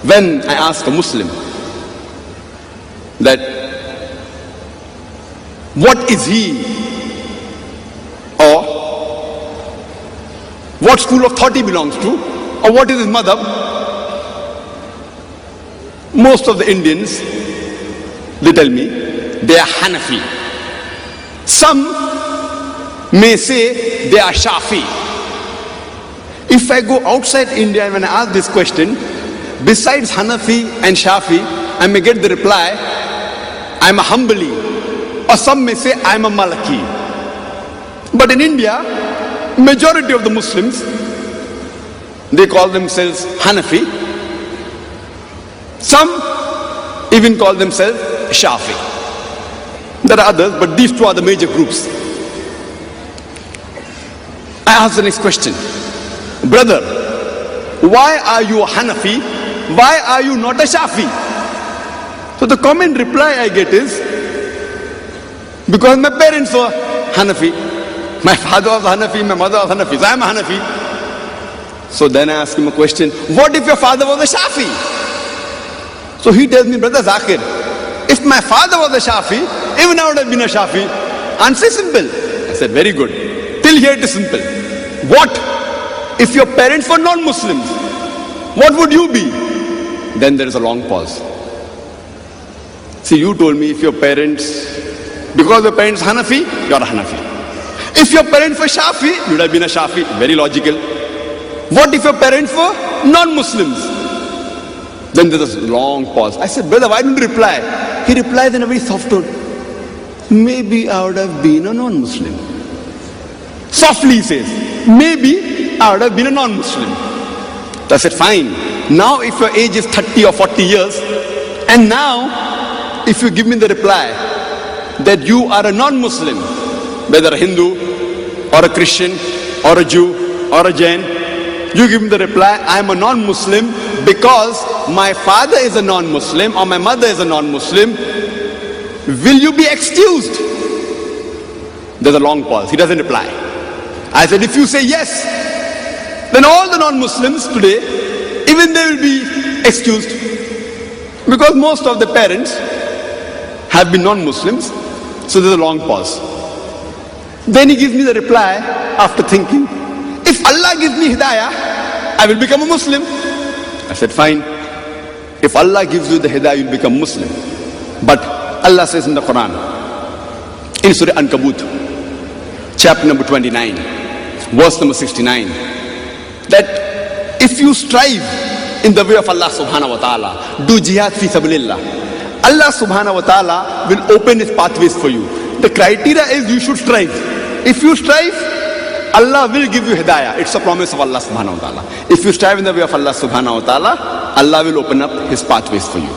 When I ask a Muslim that what is he, or what school of thought he belongs to, or what is his madhab, most of the Indians, they tell me they are Hanafi. Some may say they are Shaafi. If I go outside India and when I ask this question, besides Hanafi and Shaafi, I may get the reply, I'm a Hanbali, or some may say I'm a Maliki. But in India, majority of the Muslims, they call themselves Hanafi. Some even call themselves Shaafi. There are others, but these two are the major groups. I ask the next question. Brother, why are you a Hanafi? Why are you not a Shaafi? So the common reply I get is, because my parents were Hanafi. My father was Hanafi, my mother was Hanafi, so I am a Hanafi. So then I ask him a question, what if your father was a Shaafi? So he tells me, brother Zakir, if my father was a Shaafi, even I would have been a Shaafi. Answer is simple. I said, very good. Till here it is simple. What if your parents were non-Muslims? What would you be? Then there is a long pause. See, you told me if your parents, because your parents are Hanafi, you are a Hanafi. If your parents were Shaafi, you would have been a Shaafi. Very logical. What if your parents were non-Muslims? Then there is a long pause. I said, brother, why don't you reply? He replies in a very soft tone. Maybe I would have been a non-Muslim. Softly he says, maybe I would have been a non-Muslim. So I said, fine. Now if your age is 30 or 40 years, and now if you give me the reply that you are a non-Muslim, whether a Hindu or a Christian or a Jew or a Jain, you give me the reply, I am a non-Muslim because my father is a non-Muslim or my mother is a non-Muslim, will you be excused? There's a long pause. He doesn't reply. I said, if you say yes, then all the non-Muslims today, even they will be excused. Because most of the parents have been non-Muslims. So there's a long pause. Then he gives me the reply after thinking, if Allah gives me hidayah, I will become a Muslim. I said, fine. If Allah gives you the hidayah, you will become Muslim. But Allah says in the Quran, in Surah Ankabut, chapter number 29, verse number 69, that if you strive in the way of Allah subhanahu wa ta'ala, do jihad fi sabilillah, Allah subhanahu wa ta'ala will open his pathways for you. The criteria is you should strive. If you strive, Allah will give you hidayah. It's a promise of Allah subhanahu wa ta'ala. If you strive in the way of Allah subhanahu wa ta'ala, Allah will open up his pathways for you.